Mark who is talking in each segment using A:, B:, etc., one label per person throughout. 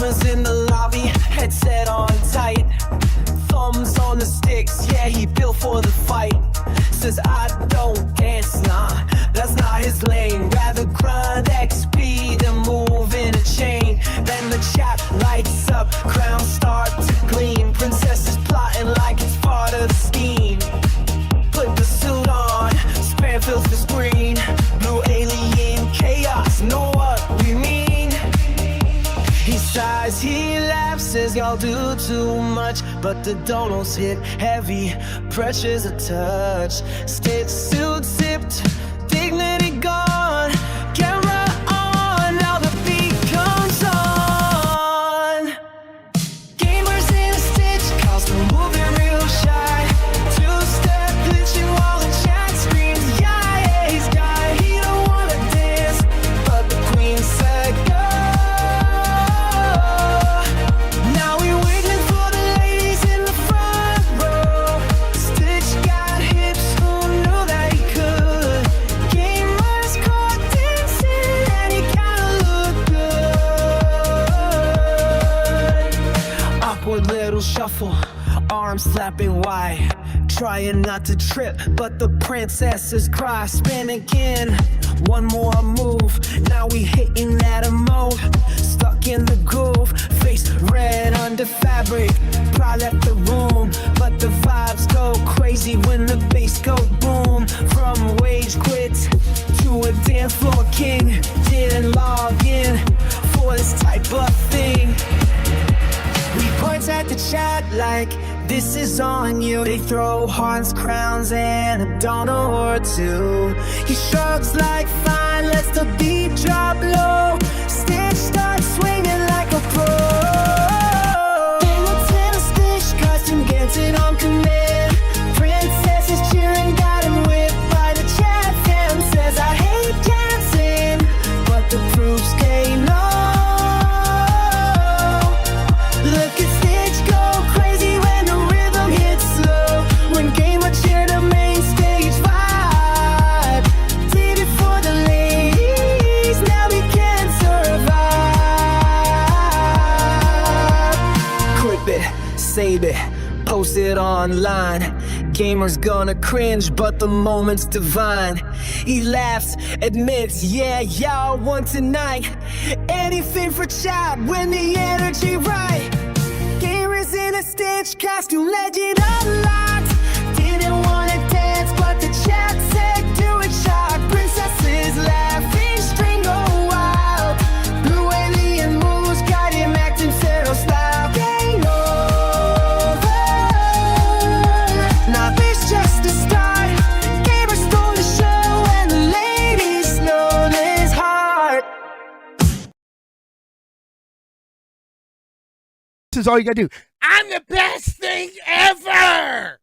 A: Gamers in the lobby, headset on tight, thumbs on the sticks, yeah, he built for the fight. Says I don't dance, nah, that's not his lane. Rather grind XP than move in a chain. Then the chat lights up, crowns start to gleam. Princesses plotting like it's part of the scheme. Put the suit on, spam fills the screen. Blue alien chaos, know what we mean. He sighs, he laughs, says y'all do too much. But the donos hit heavy, pressure's a touch. Stitch suit zipped, dignity gone. Camera on, now the beat comes on. Gamers in a Stitch costume, moving real shy. Two-step glitching while the chat screams, yeah, he's got, he don't wanna dance, but the queen said go. Now we waiting for the ladies in the front row. Stitch got hips, who knew that he could? Gamers caught dancing and he kinda looked good. Awkward little shuffle, arms slapping wide, trying not to trip, but the princesses cry. Spin again, one more move. Now we hitting that emote, stuck in the groove. Face red under fabric, pride left the room, but the vibes go crazy when the bass go boom. From wage quit to a dance floor king, didn't log in for this type of thing. We point at the chat like this is on you. They throw hearts, crowns, and a dollar or two. He shrugs like fine, lets the beat drop low. Stitch starts swinging like a pro. Penguins in a Stitch costume, dancing on command. Princesses cheering, got him whipped by the chat fam. Says I hate dancing, but the proof's came on. Look at Stitch go crazy when the rhythm hits slow. When Gamer cheered the main stage vibe. Did it for the ladies, now we can survive. Clip it, save it, post it online. Gamer's gonna cringe, but the moment's divine. He laughs, admits, yeah, y'all won tonight. Anything for chat when the energy right. Gamers in a Stitch costume, legend unlocked. Didn't wanna dance, but the chat said do it sharp. Princesses laughing, string go wild. Blue alien moves, got him acting zero style. Game over. Now this just the start. Gamers stole the show and the ladies stole his heart.
B: This is all you gotta do. I'm the best thing ever!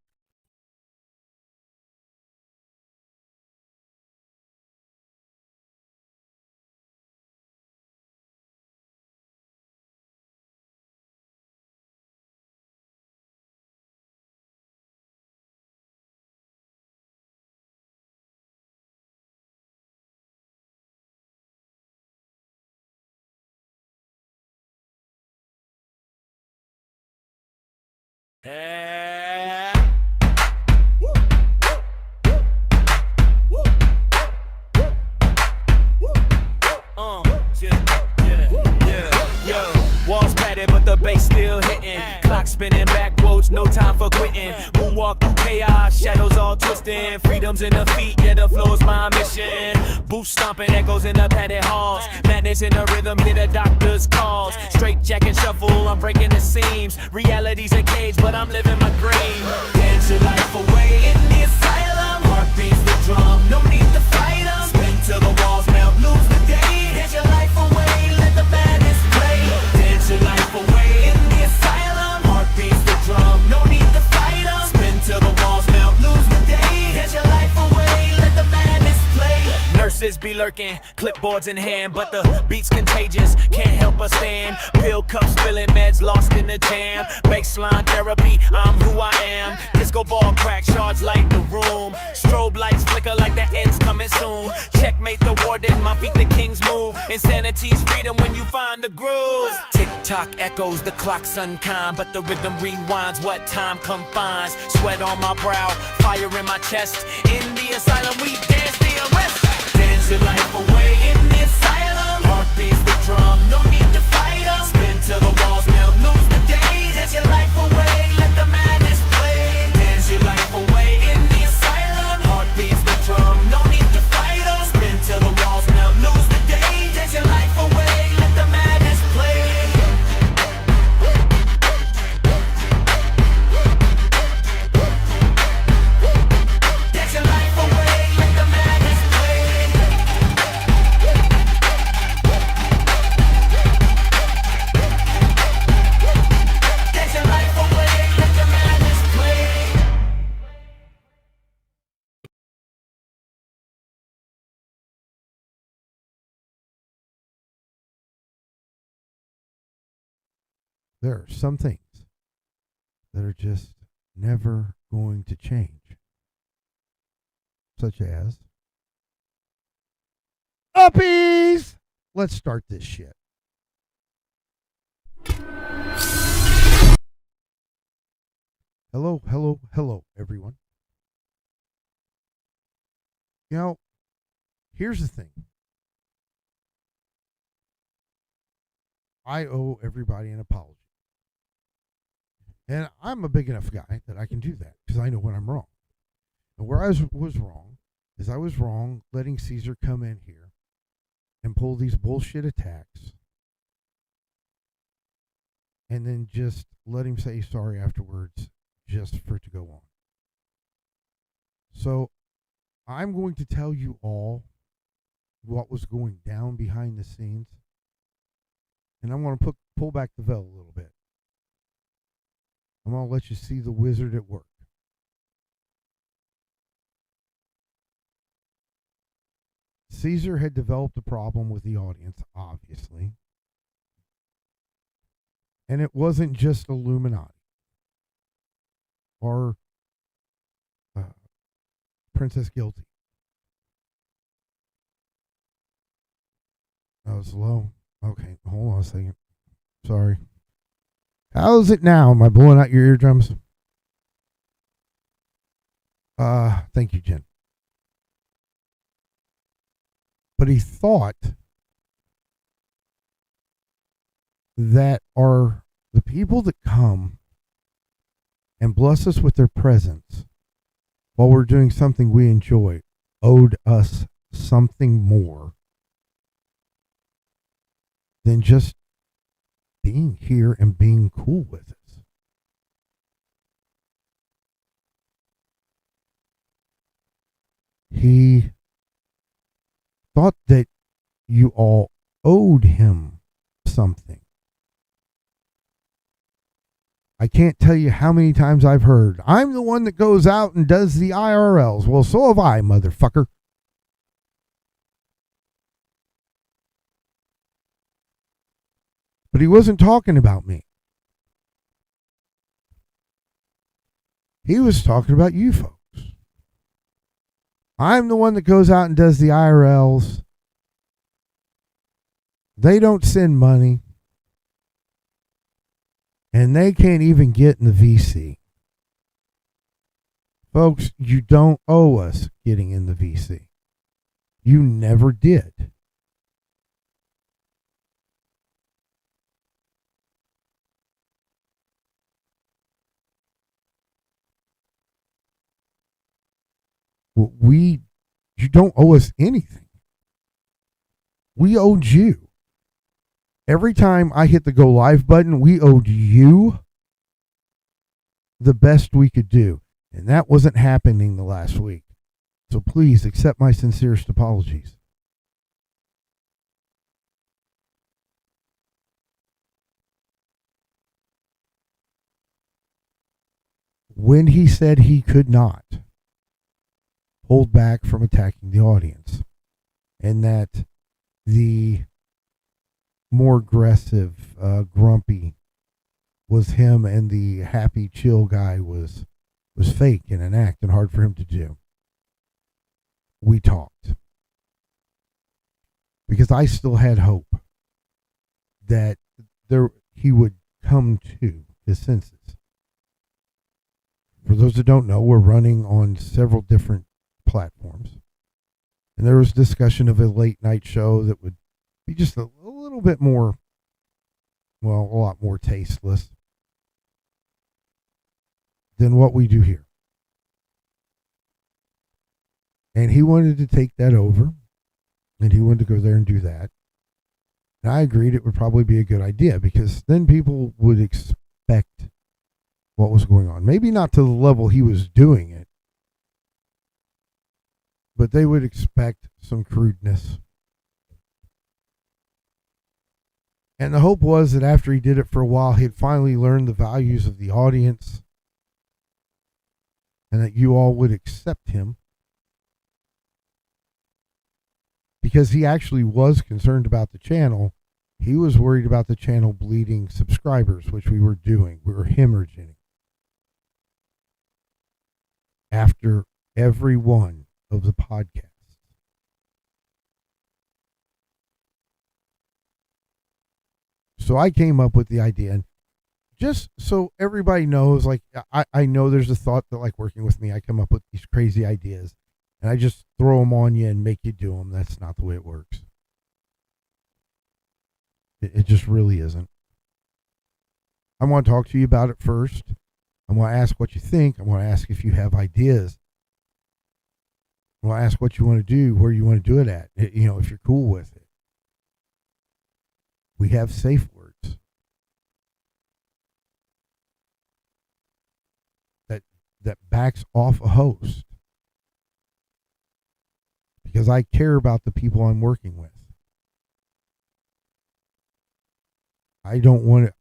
C: Walls padded, but the bass still hitting. Clock spinning backwards, no time for quitting. Moonwalk through chaos, shadows all twisting. Freedom's in the feet, yeah, the flow's my mission. Boots stomping, echoes in the padded halls. Madness in the rhythm, hear the doctor's calls. Straight jack and shuffle, I'm breaking the seams. Reality's a cage, but I'm living my dream. Dance your life away in the asylum. Heart beats the drum, no need to fight 'em. Spin till the walls melt, lose the day. Dance your life away, let the madness play. Dance your life away in the asylum. Heart beats the drum, no need to fight 'em. Spin till the walls melt, lose the day. Dance your life away, let the madness play. Nurses be lurking, clipboards in hand, but the beat's contagious, can't help but stand. Pill cup spilling, meds lost in the jam. Baseline therapy, I'm who I am. Disco ball crack, shards light the room. Strobe lights flicker like the end's coming soon. Checkmate the warden, my feet the king's move. Insanity's freedom when you find the groove. Tick-tock echoes, the clock's unkind, but the rhythm rewinds what time confines. Sweat on my brow, fire in my chest. In the asylum we dance the arrest. Dance your life away in the asylum. Heart beats the drum, no need to fight 'em. Spin till the walls melt, lose the day. Dance your life away, let the madness play. Dance your life away in the asylum. Heart beats the drum, no need to fight 'em. Spin till the walls melt, lose the day. Dance your life away, let the madness play. Dance your life away, let the madness play. Dance your life away, let the madness play.
D: There are some things that are just never going to change, such as uppies. Let's start this shit. Hello, hello, hello, everyone. You know, here's the thing. I owe everybody an apology. And I'm a big enough guy that I can do that because I know when I'm wrong. And where I was wrong is I was wrong letting Caesar come in here and pull these bullshit attacks and then just let him say sorry afterwards just for it to go on. So I'm going to tell you all what was going down behind the scenes. And I'm going to pull back the veil a little bit. I'm going to let you see the wizard at work. Caesar had developed a problem with the audience, obviously. And it wasn't just Illuminati or Princess Guilty. That was low. Okay, hold on a second. Sorry. How is it now? Am I blowing out your eardrums? Thank you, Jen. But he thought that the people that come and bless us with their presence while we're doing something we enjoy owed us something more than just being here and being cool with us. He thought that you all owed him something. I can't tell you how many times I've heard, I'm the one that goes out and does the IRLs. Well, so have I, motherfucker. But he wasn't talking about me. He was talking about you folks. I'm the one that goes out and does the IRLs. They don't send money. And they can't even get in the VC. Folks, you don't owe us getting in the VC. You never did. You don't owe us anything. We owed you. Every time I hit the go live button, we owed you the best we could do. And that wasn't happening the last week. So please accept my sincerest apologies. When he said he could not hold back from attacking the audience, and that the more aggressive, grumpy was him, and the happy, chill guy was fake and an act and hard for him to do. We talked because I still had hope that he would come to his senses. For those that don't know, we're running on several different platforms. And there was discussion of a late night show that would be just a little bit more, well, a lot more tasteless than what we do here. And he wanted to take that over, and he wanted to go there and do that. And I agreed it would probably be a good idea, because then people would expect what was going on. Maybe not to the level he was doing it, but they would expect some crudeness. And the hope was that after he did it for a while, he'd finally learn the values of the audience, and that you all would accept him, because he actually was concerned about the channel. He was worried about the channel bleeding subscribers, which we were doing. We were hemorrhaging after every one of the podcasts. So I came up with the idea, and just so everybody knows, like, I know there's a thought that, like, working with me, I come up with these crazy ideas and I just throw them on you and make you do them. That's not the way it works. It just really isn't. I want to talk to you about it first. I want to ask what you think. I want to ask if you have ideas. I want to ask what you want to do, where you want to do it at, you know, if you're cool with it. We have safe words that backs off a host, because I care about the people I'm working with. I don't want to.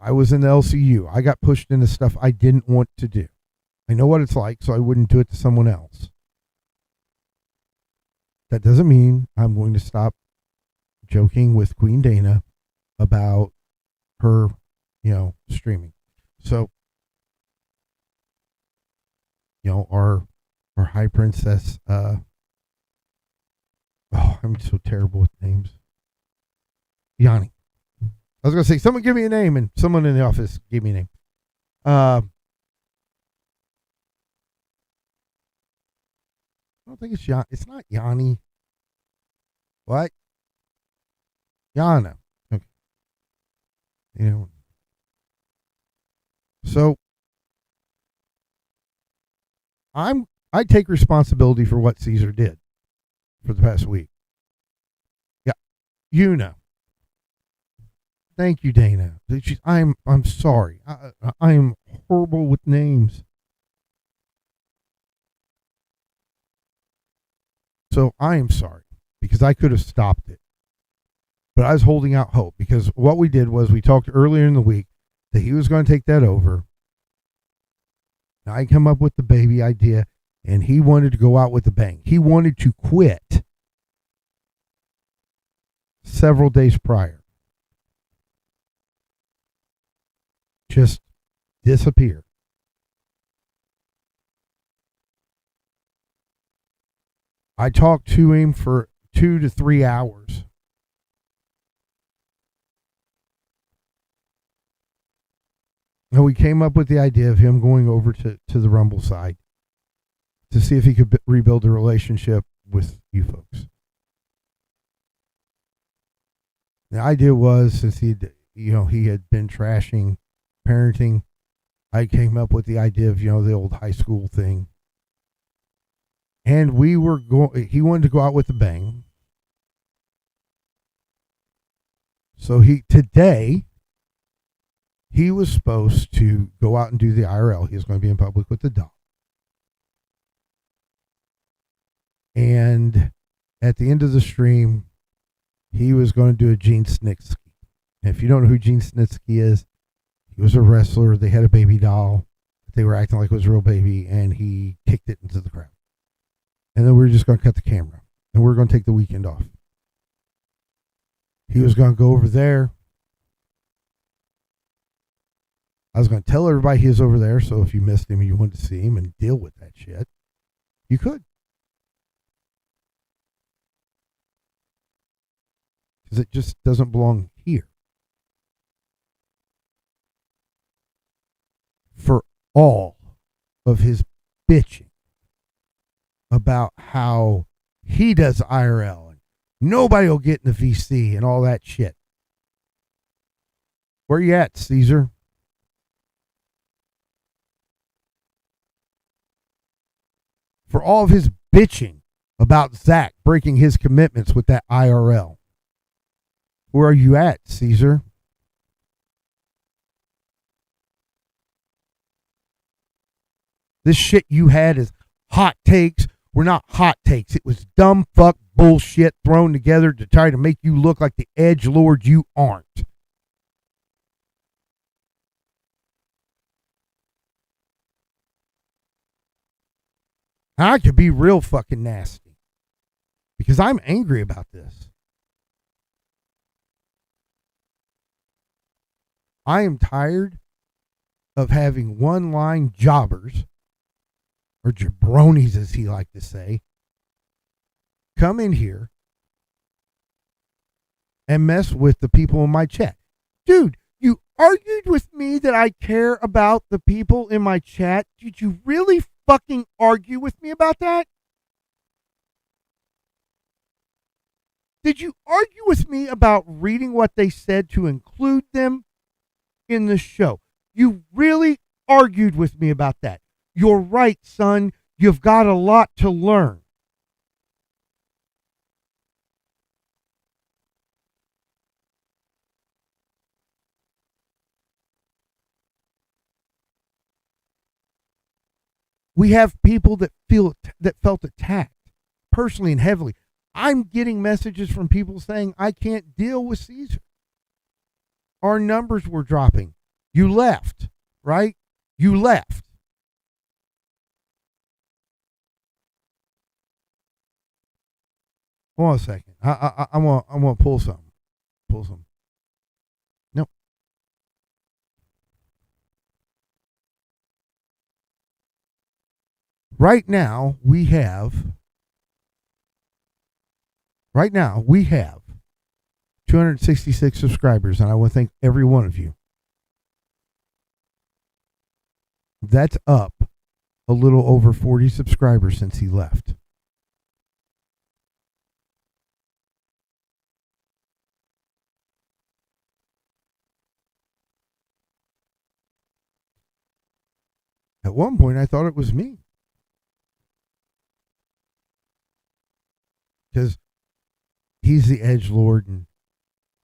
D: I was in the LCU. I got pushed into stuff I didn't want to do. I know what it's like, so I wouldn't do it to someone else. That doesn't mean I'm going to stop joking with Queen Dana about her, you know, streaming. So, you know, our high princess, I'm so terrible with names. Yanni. I was going to say, someone give me a name, and someone in the office gave me a name. I don't think it's Yanni. It's not Yanni. What? Yana. Okay. You know. So I take responsibility for what Caesar did for the past week. Yeah. You know. Thank you, Dana. I'm sorry. I am horrible with names. So I am sorry, because I could have stopped it. But I was holding out hope, because what we did was we talked earlier in the week that he was going to take that over. Now I come up with the baby idea, and he wanted to go out with a bang. He wanted to quit several days prior. Just disappear. I talked to him for 2 to 3 hours. And we came up with the idea of him going over to the Rumble side to see if he could rebuild a relationship with you folks. The idea was, since he had been trashing parenting, I came up with the idea of, the old high school thing. And he wanted to go out with a bang. So today, he was supposed to go out and do the IRL. He was going to be in public with the dog. And at the end of the stream, he was going to do a Gene Snitsky. And if you don't know who Gene Snitsky is, he was a wrestler. They had a baby doll. They were acting like it was a real baby, and he kicked it into the crowd. And then we were just going to cut the camera. And we're going to take the weekend off. He was going to go over there. I was going to tell everybody he was over there, so if you missed him and you wanted to see him and deal with that shit, you could. Because it just doesn't belong here. For all of his bitching about how he does IRL and nobody will get in the VC and all that shit. Where you at, Caesar? For all of his bitching about Zach breaking his commitments with that IRL. Where are you at, Caesar? This shit you had is hot takes were not hot takes. It was dumb fuck bullshit thrown together to try to make you look like the edgelord you aren't. I could be real fucking nasty because I'm angry about this. I am tired of having one-line jobbers, or jabronis as he liked to say, come in here and mess with the people in my chat. Dude, you argued with me that I care about the people in my chat. Did you really fucking argue with me about that? Did you argue with me about reading what they said to include them in the show? You really argued with me about that. You're right, son. You've got a lot to learn. We have people that felt attacked personally and heavily. I'm getting messages from people saying I can't deal with Caesar. Our numbers were dropping. You left, right? You left. Hold on a second. I want to pull something. Pull something. No. Right now we have 266 subscribers, and I want to thank every one of you. That's up a little over 40 subscribers since he left. At one point, I thought it was me. Because he's the edgelord, and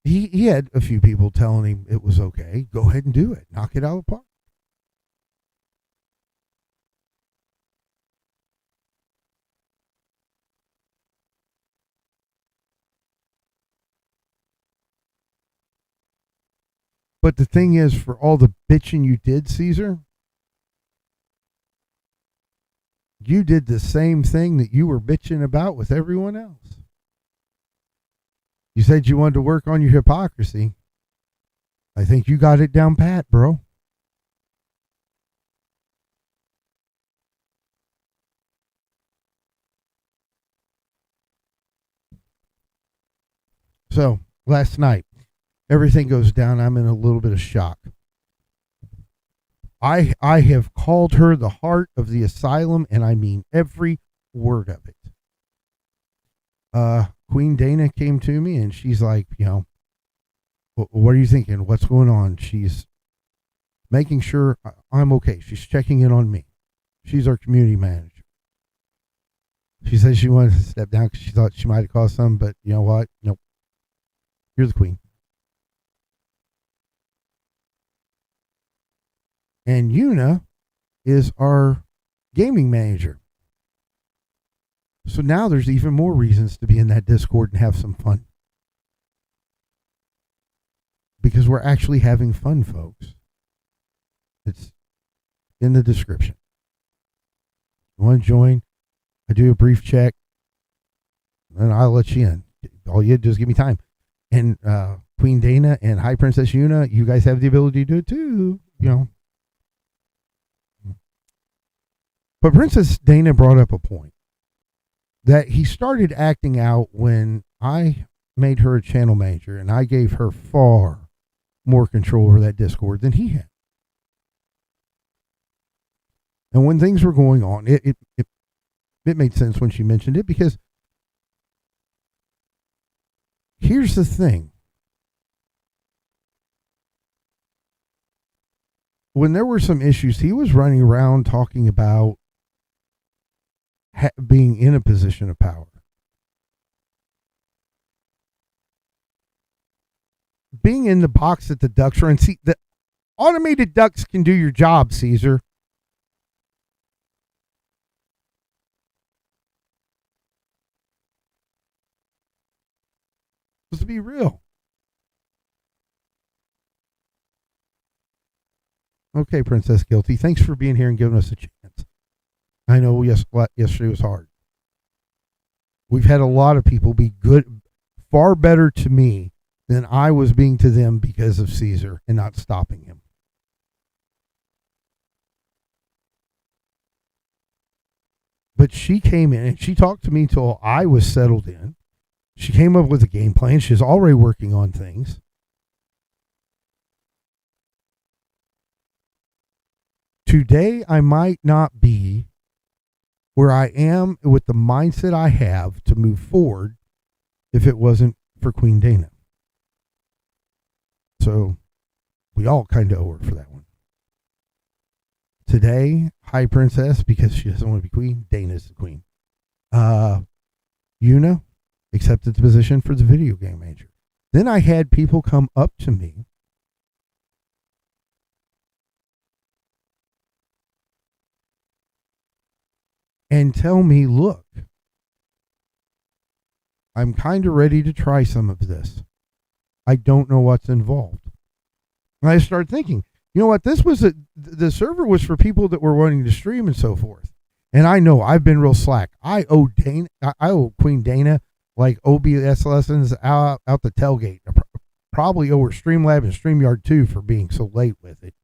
D: he had a few people telling him it was okay. Go ahead and do it. Knock it out of the park. But the thing is, for all the bitching you did, Caesar, you did the same thing that you were bitching about with everyone else. You said you wanted to work on your hypocrisy. I think you got it down pat, bro. So, last night, everything goes down. I'm in a little bit of shock. I have called her the heart of the asylum, and I mean every word of it. Queen Dana came to me, and she's like, what are you thinking? What's going on? She's making sure I'm okay. She's checking in on me. She's our community manager. She said she wanted to step down because she thought she might have caused some, but you know what? Nope. You're the queen. And Una is our gaming manager. So now there's even more reasons to be in that Discord and have some fun. Because we're actually having fun, folks. It's in the description. You want to join? I do a brief check. and I'll let you in. All you do is give me time. And Queen Dana and High Princess Una, you guys have the ability to do it too, you know. But Princess Dana brought up a point that he started acting out when I made her a channel manager, and I gave her far more control over that Discord than he had. And when things were going on, it made sense when she mentioned it, because here's the thing. When there were some issues, he was running around talking about being in a position of power. Being in the box at the ducks are, and see, the automated ducks can do your job, Caesar. Let's be real. Okay, Princess Guilty. Thanks for being here and giving us a chance. I know yesterday was hard. We've had a lot of people be good, far better to me than I was being to them because of Caesar and not stopping him. But she came in and she talked to me till I was settled in. She came up with a game plan. She's already working on things. Today, I might not be where I am with the mindset I have to move forward if it wasn't for Queen Dana. So we all kind of owe her for that one. Today, High Princess, because she doesn't want to be queen, Dana's the queen. Una accepted the position for the video game manager. Then I had people come up to me and tell me, look, I'm kind of ready to try some of this. I don't know what's involved. And I started thinking, you know what, the server was for people that were wanting to stream and so forth. And I know I've been real slack. I owe Queen Dana like OBS lessons out the tailgate. I probably owe her Streamlab and StreamYard too for being so late with it.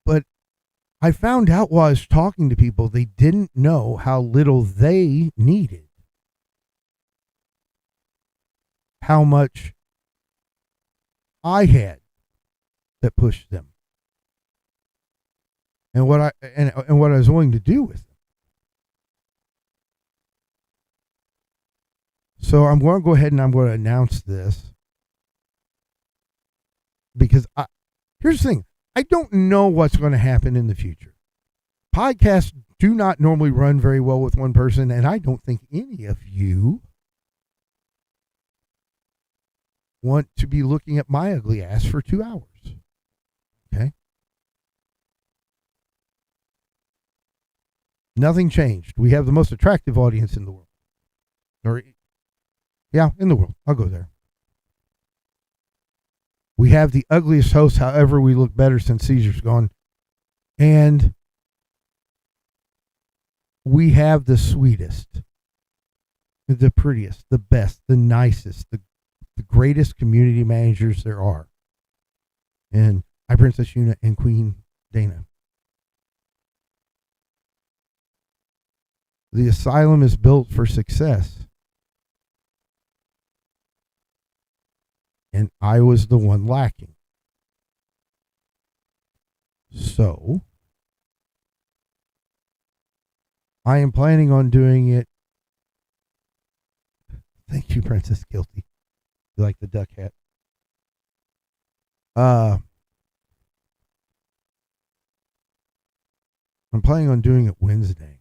D: But I found out while I was talking to people, they didn't know how little they needed. How much I had that pushed them. And what I was willing to do with them. So I'm going to go ahead and I'm going to announce this. Because here's the thing. I don't know what's going to happen in the future. Podcasts do not normally run very well with one person, and I don't think any of you want to be looking at my ugly ass for 2 hours. Okay? Nothing changed. We have the most attractive audience in the world. In the world. I'll go there. We have the ugliest host, however, we look better since Caesar's gone. And we have the sweetest, the prettiest, the best, the nicest, the greatest community managers there are. And High Princess Una and Queen Dana. The Asylum is built for success. And I was the one lacking. So, I am planning on doing it. Thank you, Princess Guilty. You like the duck hat? I'm planning on doing it Wednesday.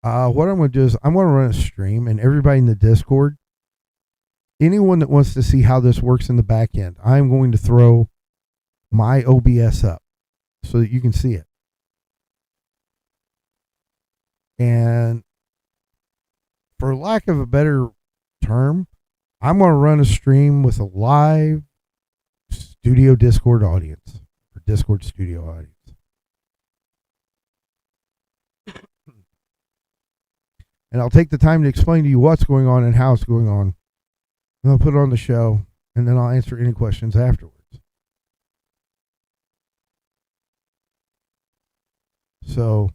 D: What I'm going to do is I'm going to run a stream, and everybody in the Discord, anyone that wants to see how this works in the back end, I'm going to throw my OBS up so that you can see it. And for lack of a better term, I'm going to run a stream with a live studio Discord audience or Discord studio audience. And I'll take the time to explain to you what's going on and how it's going on. And I'll put it on the show, and then I'll answer any questions afterwards. So,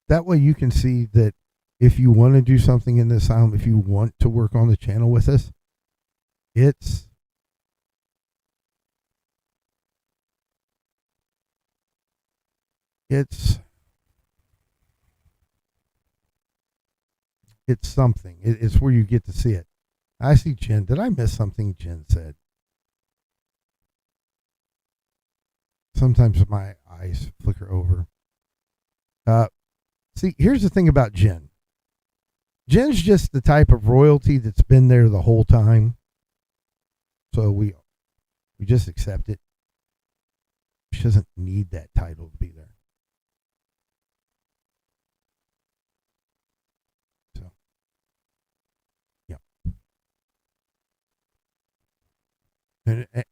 D: that way you can see that if you want to do something in the asylum, if you want to work on the channel with us, it's something. It's where you get to see it. I see Jen. Did I miss something Jen said? Sometimes my eyes flicker over. See, here's the thing about Jen. Jen's just the type of royalty that's been there the whole time. So we just accept it. She doesn't need that title to be there. So, yeah.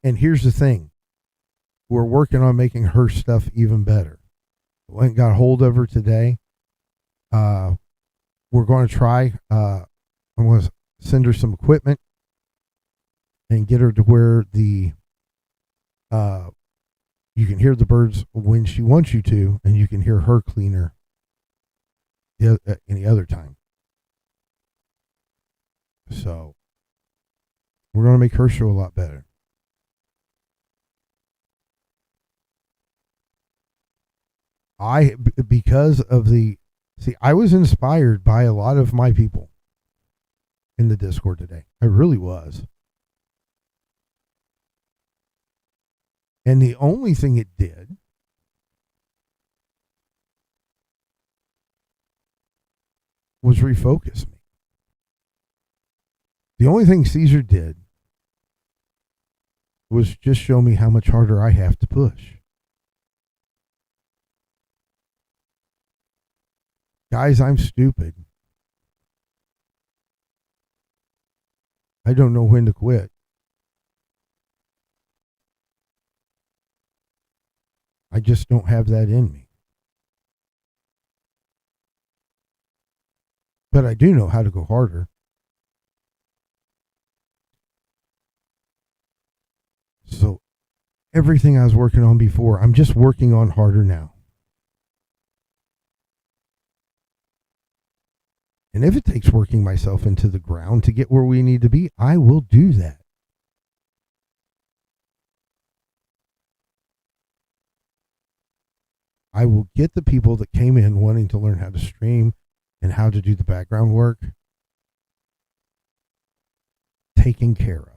D: And here's the thing. We're working on making her stuff even better. Went and got hold of her today. We're going to try. I'm going to send her some equipment and get her to where the you can hear the birds when she wants you to, and you can hear her cleaner any other time. So we're going to make her show a lot better. Because of I was inspired by a lot of my people in the Discord today. I really was. And the only thing it did was refocus me. The only thing Caesar did was just show me how much harder I have to push. Guys, I'm stupid. I don't know when to quit. I just don't have that in me. But I do know how to go harder. So everything I was working on before, I'm just working on harder now. And if it takes working myself into the ground to get where we need to be, I will do that. I will get the people that came in wanting to learn how to stream and how to do the background work taken care of.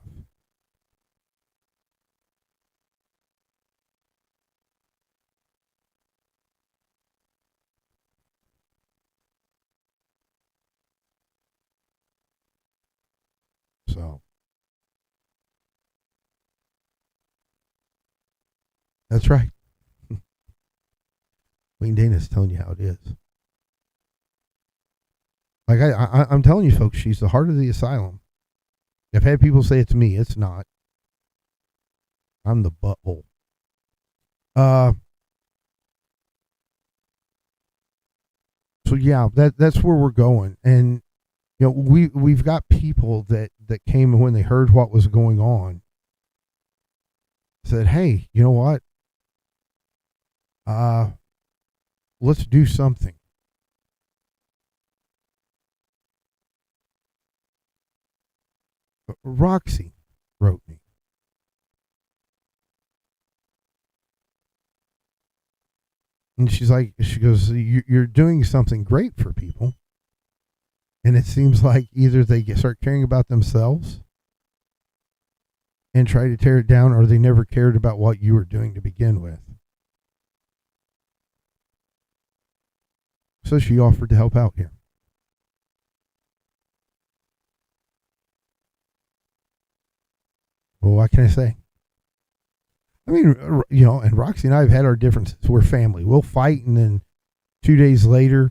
D: So that's right. Queen Dana's telling you how it is. Like I'm telling you folks, she's the heart of the asylum. I've had people say it to me. It's not. I'm the butthole. So yeah, that's where we're going. And you know, we've got people that came when they heard what was going on, said, "Hey, you know what? Let's do something." Roxy wrote me. And she goes, "You're doing something great for people." And it seems like either they start caring about themselves and try to tear it down, or they never cared about what you were doing to begin with. So she offered to help out here. Well, what can I say? I mean, you know, and Roxy and I have had our differences. We're family. We'll fight, and then 2 days later,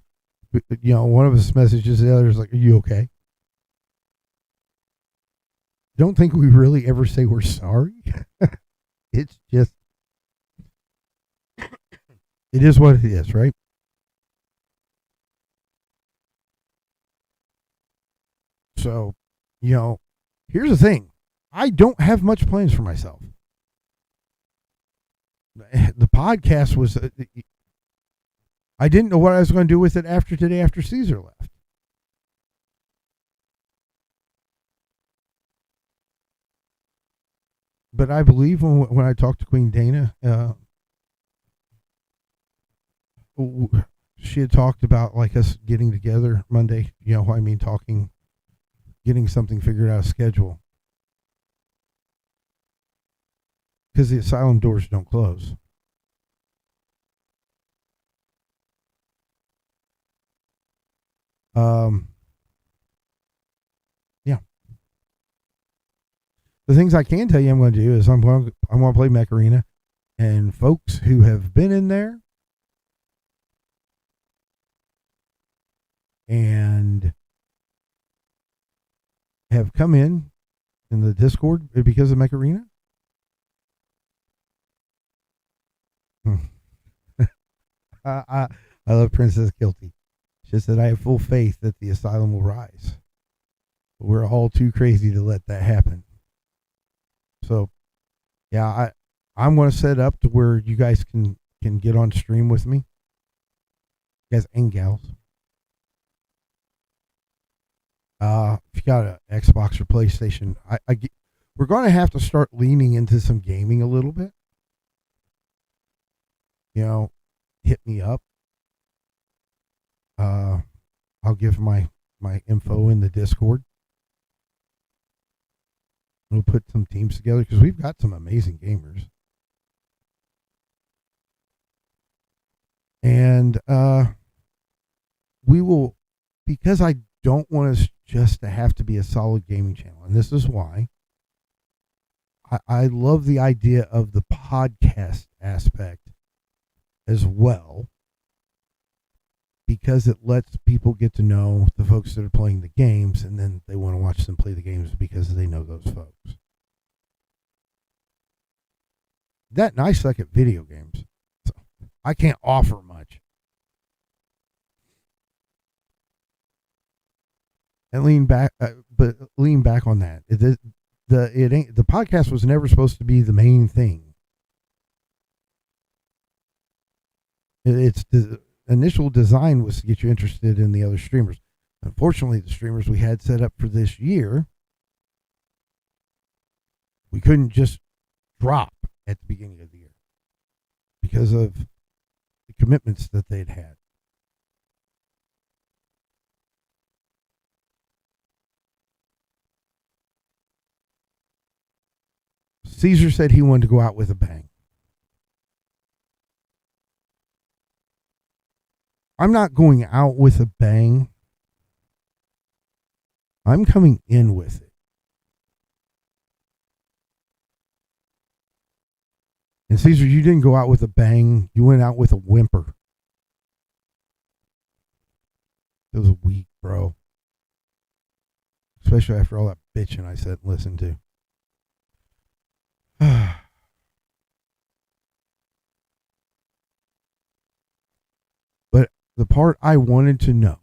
D: one of us messages the other is like, "Are you okay?" Don't think we really ever say we're sorry. It's just, it is what it is, right? So, here's the thing. I don't have much plans for myself. The podcast was, I didn't know what I was going to do with it after today, after Caesar left. But I believe when I talked to Queen Dana, she had talked about like us getting together Monday. Getting something figured out, a schedule. Because the asylum doors don't close. Yeah. The things I can tell you I'm going to do is I'm going to play Mech Arena, and folks who have been in there and have come in the Discord because of Mech Arena. I love Princess Guilty. She said, I have full faith that the asylum will rise. But we're all too crazy to let that happen. So, yeah, I'm going to set up to where you guys can get on stream with me. Guys and gals. If you got an Xbox or PlayStation, we're going to have to start leaning into some gaming a little bit. Hit me up. I'll give my info in the Discord. We'll put some teams together because we've got some amazing gamers. And we will, because I don't want us just to have to be a solid gaming channel, and this is why I love the idea of the podcast aspect as well, because it lets people get to know the folks that are playing the games, and then they want to watch them play the games because they know those folks. That and I suck at video games, so I can't offer much. And lean back on that. The podcast was never supposed to be the main thing. It's the initial design was to get you interested in the other streamers. Unfortunately, the streamers we had set up for this year, we couldn't just drop at the beginning of the year because of the commitments that they'd had. Caesar said he wanted to go out with a bang. I'm not going out with a bang. I'm coming in with it. And Caesar, you didn't go out with a bang. You went out with a whimper. It was weak, bro. Especially after all that bitching I said and listened to. But the part I wanted to know,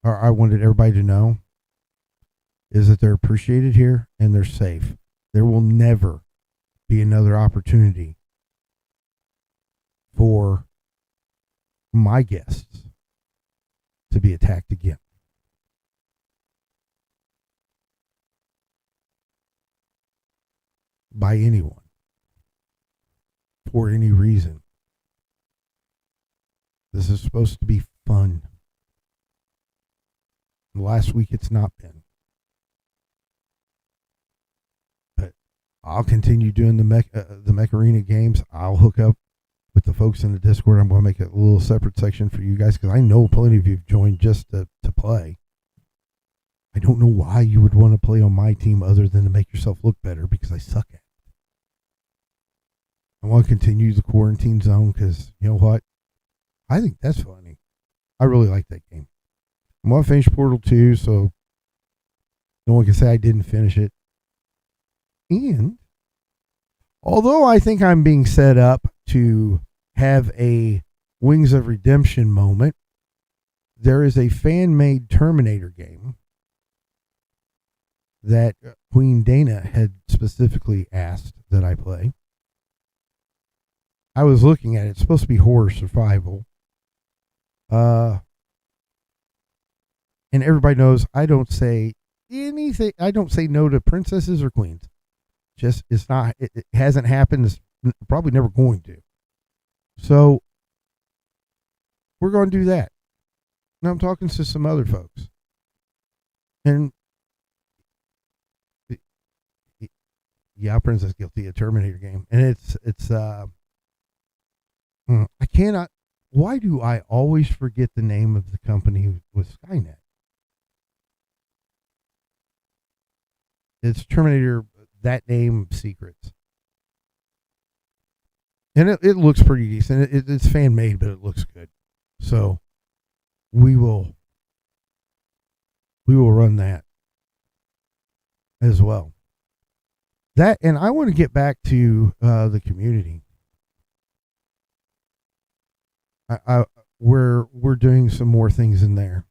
D: or I wanted everybody to know, is that they're appreciated here and they're safe. There will never be another opportunity for my guests to be attacked again. By anyone. For any reason. This is supposed to be fun. Last week it's not been. But I'll continue doing the Mech Arena games. I'll hook up with the folks in the Discord. I'm going to make a little separate section for you guys because I know plenty of you have joined just to play. I don't know why you would want to play on my team other than to make yourself look better because I suck at it. I want to continue the quarantine zone because you know what? I think that's funny. I really like that game. I'm going to finish Portal 2, so no one can say I didn't finish it. And although I think I'm being set up to have a Wings of Redemption moment, there is a fan-made Terminator game that Queen Dana had specifically asked that I play. I was looking at it. It's supposed to be horror survival. And everybody knows I don't say anything. I don't say no to princesses or queens. Just, it's not, it hasn't happened. It's probably never going to. So we're going to do that. Now I'm talking to some other folks. And yeah, Princess Guilty, a Terminator game. And I cannot, why do I always forget the name of the company with Skynet? It's Terminator, that name, Secrets. And it looks pretty decent. It's fan made, but it looks good. So we will run that as well. That, and I want to get back to the community. We're doing some more things in there.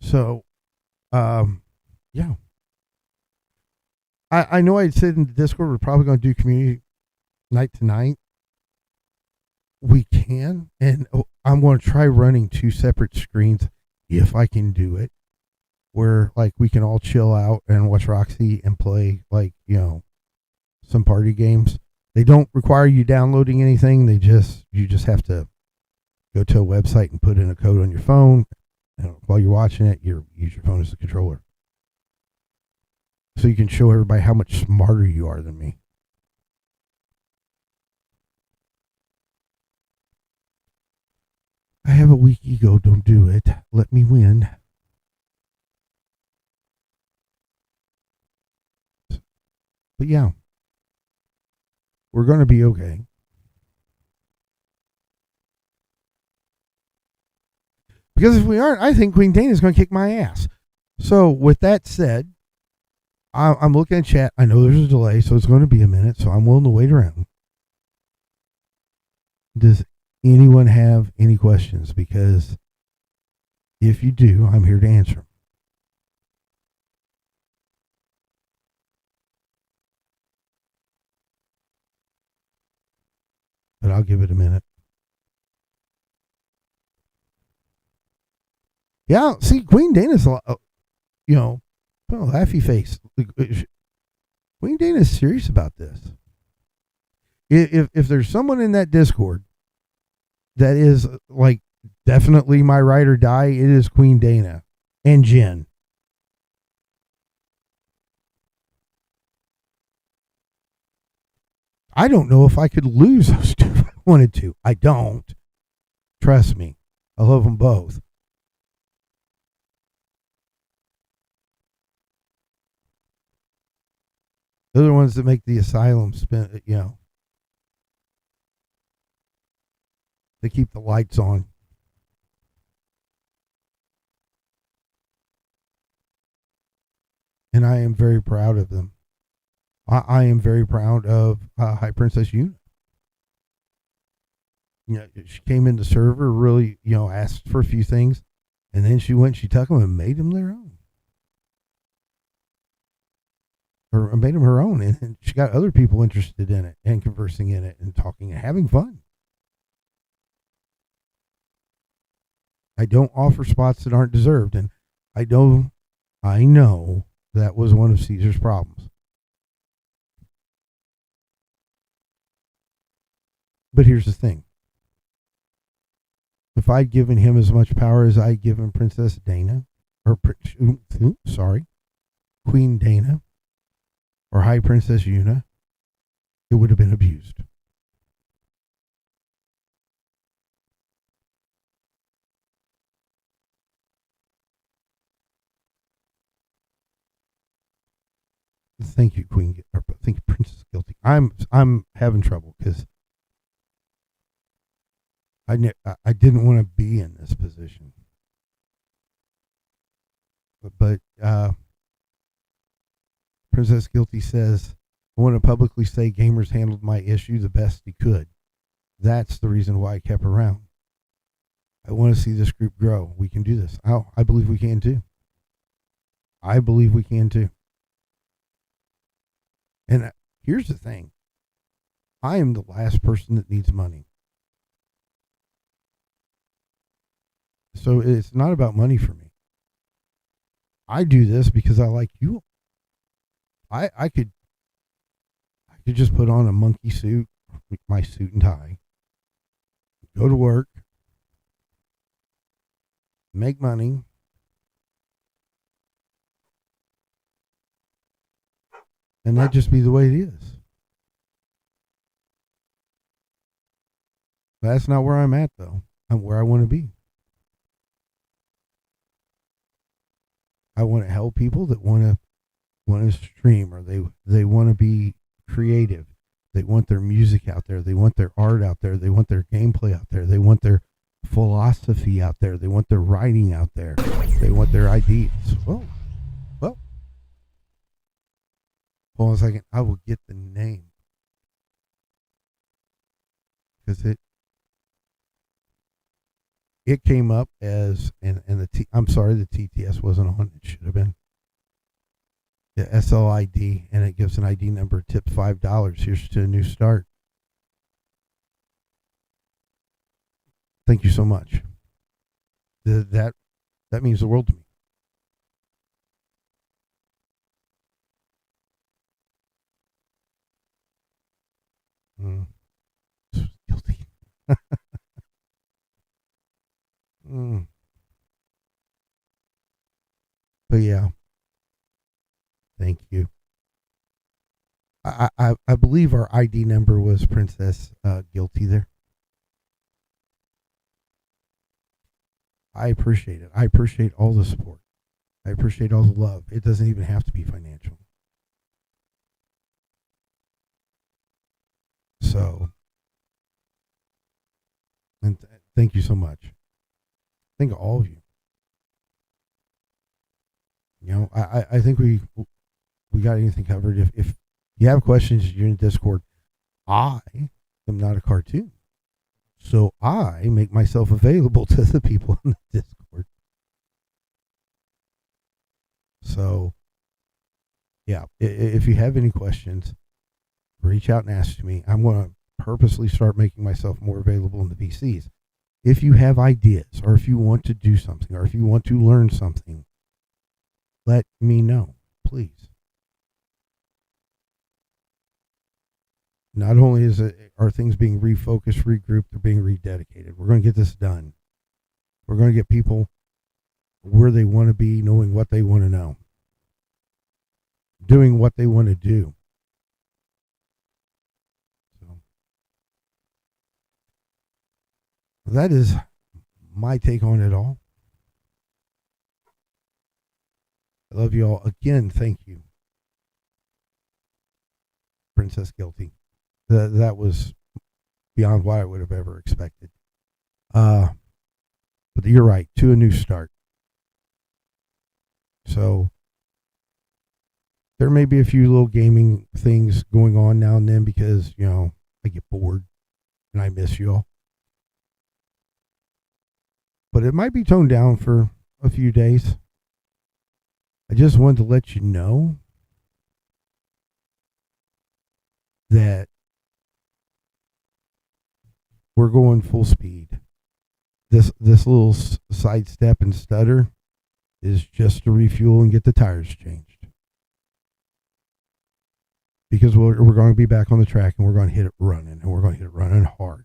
D: So, yeah. I know I said in the Discord we're probably going to do community night tonight. We can, and I'm going to try running 2 separate screens if I can do it, where like we can all chill out and watch Roxy and play like, some party games. They don't require you downloading anything. You just have to go to a website and put in a code on your phone. And while you're watching it, use your phone as a controller. So you can show everybody how much smarter you are than me. I have a weak ego. Don't do it. Let me win. But yeah, we're going to be okay. Because if we aren't, I think Queen Dana is going to kick my ass. So with that said, I'm looking at chat. I know there's a delay, so it's going to be a minute, so I'm willing to wait around. Does anyone have any questions? Because if you do, I'm here to answer them. But I'll give it a minute. Yeah, see, Queen Dana's, laughy face. Queen Dana's serious about this. If there's someone in that Discord that is like definitely my ride or die, it is Queen Dana and Jen. I don't know if I could lose those two if I wanted to. I don't. Trust me. I love them both. They're the ones that make the Asylum spin, They keep the lights on. And I am very proud of them. I am very proud of High Princess Una. She came in the server, really, asked for a few things, and then she took them and made them their own. Or made them her own, and she got other people interested in it and conversing in it and talking and having fun. I don't offer spots that aren't deserved, and I know that was one of Caesar's problems. But here's the thing. If I'd given him as much power as I'd given Princess Dana, Queen Dana, or High Princess Una, it would have been abused. Thank you, Queen. Thank you, Princess Guilty. I'm having trouble because I didn't want to be in this position. But Princess Guilty says, I want to publicly say Gamers handled my issue the best he could. That's the reason why I kept around. I want to see this group grow. We can do this. I believe we can too. I believe we can too. And here's the thing. I am the last person that needs money. So it's not about money for me. I do this because I like you. I could just put on a monkey suit, my suit and tie, go to work, make money, and that just be the way it is. That's not where I'm at, though. I'm where I want to be. I want to help people that want to stream, or they want to be creative. They want their music out there. They want their art out there. They want their gameplay out there. They want their philosophy out there. They want their writing out there. They want their ideas. Well, hold on a second. I will get the name because it came up as I'm sorry, the TTS wasn't on. It should have been the SLID, and it gives an ID number. Tips $5. Here's to a new start. Thank you so much. That means the world to me. Guilty. But yeah, thank you. I believe our ID number was Princess Guilty there. I appreciate it. I appreciate all the support. I appreciate all the love. It doesn't even have to be financial. So, and thank you so much. Thank all of you. You know, I think we got anything covered. If you have questions, you're in Discord. I am not a cartoon, so I make myself available to the people in the Discord. So, yeah, if you have any questions, reach out and ask me. I'm going to purposely start making myself more available in the VCs. If you have ideas, or if you want to do something, or if you want to learn something, let me know, please. Not only are things being refocused, regrouped, they're being rededicated. We're going to get this done. We're going to get people where they want to be, knowing what they want to know, doing what they want to do. So that is my take on it all. I love you all. Again, thank you, Princess Guilty. That was beyond what I would have ever expected. But you're right, to a new start. So there may be a few little gaming things going on now and then because, you know, I get bored and I miss you all. But it might be toned down for a few days. I just wanted to let you know that we're going full speed. This little sidestep and stutter is just to refuel and get the tires changed. Because we're going to be back on the track and we're going to hit it running, and we're going to hit it running hard.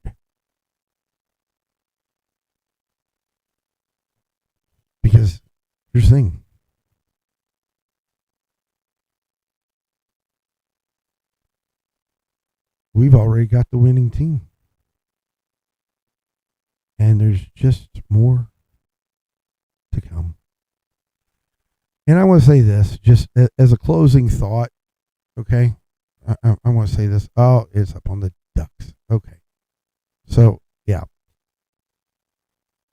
D: Because here's the thing. We've already got the winning team. And there's just more to come. And I want to say this, just as a closing thought, okay? I want to say this. Oh, it's up on the ducks. Okay. So, yeah.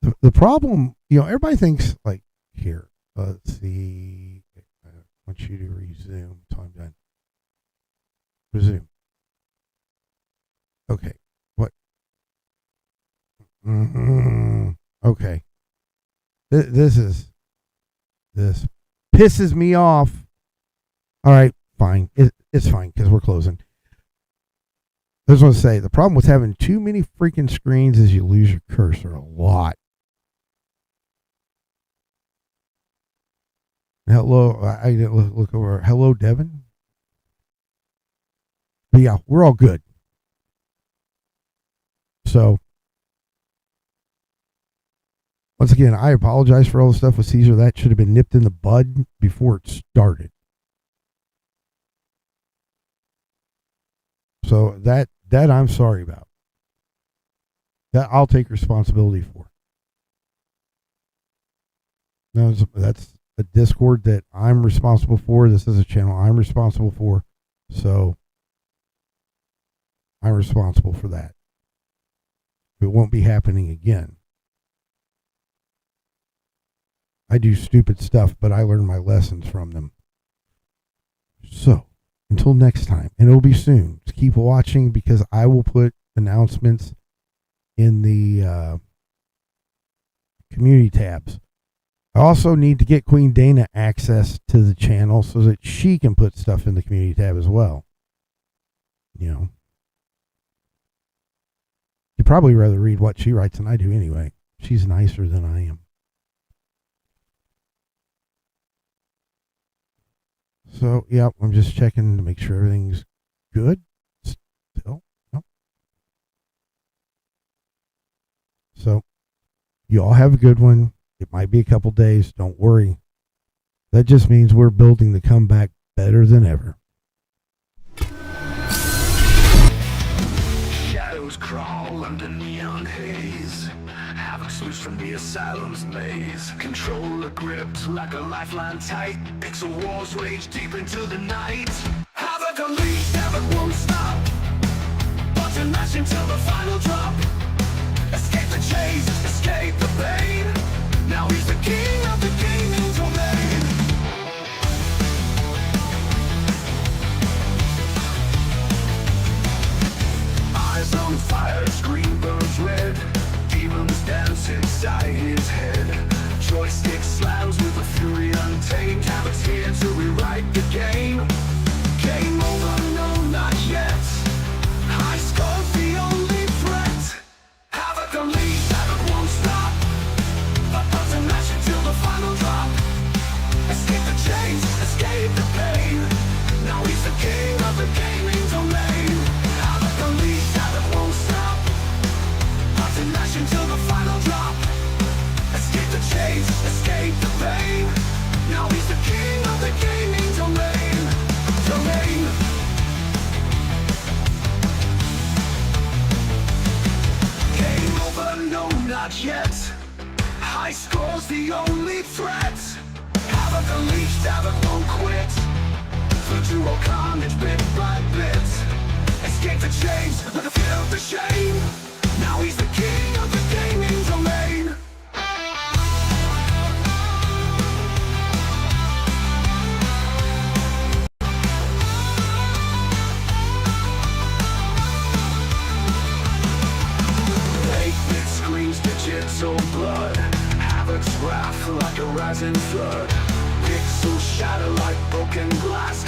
D: The problem, everybody thinks like, here, let's see. I want you to resume. Time done. Resume. Okay. What? Okay. This pisses me off. All right, fine. It's fine because we're closing. I just want to say the problem with having too many freaking screens is you lose your cursor a lot. Hello, I didn't look over. Hello, Devin. But yeah, we're all good. So, once again, I apologize for all the stuff with Caesar. That should have been nipped in the bud before it started. So that I'm sorry about. That I'll take responsibility for. That's a Discord that I'm responsible for. This is a channel I'm responsible for. So I'm responsible for that. It won't be happening again. I do stupid stuff, but I learn my lessons from them. So, until next time, and it'll be soon. Just keep watching because I will put announcements in the community tabs. I also need to get Queen Dana access to the channel so that she can put stuff in the community tab as well. You'd probably rather read what she writes than I do anyway. She's nicer than I am. So, yeah, I'm just checking to make sure everything's good. Still. Nope. So, you all have a good one. It might be a couple days. Don't worry. That just means we're building the comeback better than ever.
E: Shadows crawl under neon haze. Havoc's loose from the asylum's maze. Controller gripped like a lifeline tight. Pixel wars rage deep into the night. Havoc unleashed, havoc won't stop. Button mash until the final drop. Escape the chase, escape the pain. Now he's the king of the gaming domain. Eyes on fire, screen burns red. Demons dance inside his head. Joystick slams with a fury untamed. Havoc's here to rewrite the game. Game over, no, not yet. High score's the only threat. Havoc unleashed, havoc won't stop. Button mash until the final drop. Escape the chains, escape the pain. Now he's the king of the gaming domain. Havoc unleashed, havoc won't stop. Button mash until the final drop. Escape the chains, escape the pain. Now he's the king of the gaming domain. Game over, no, not yet. High score's the only threat. Havoc unleashed, havoc won't quit. The dual carnage bit by bit. Escape the chains, let the fear of the shame. Now he's the king of the gaming domain. Digital blood, Havoc's wrath like a rising flood. Pixels shatter like broken glass.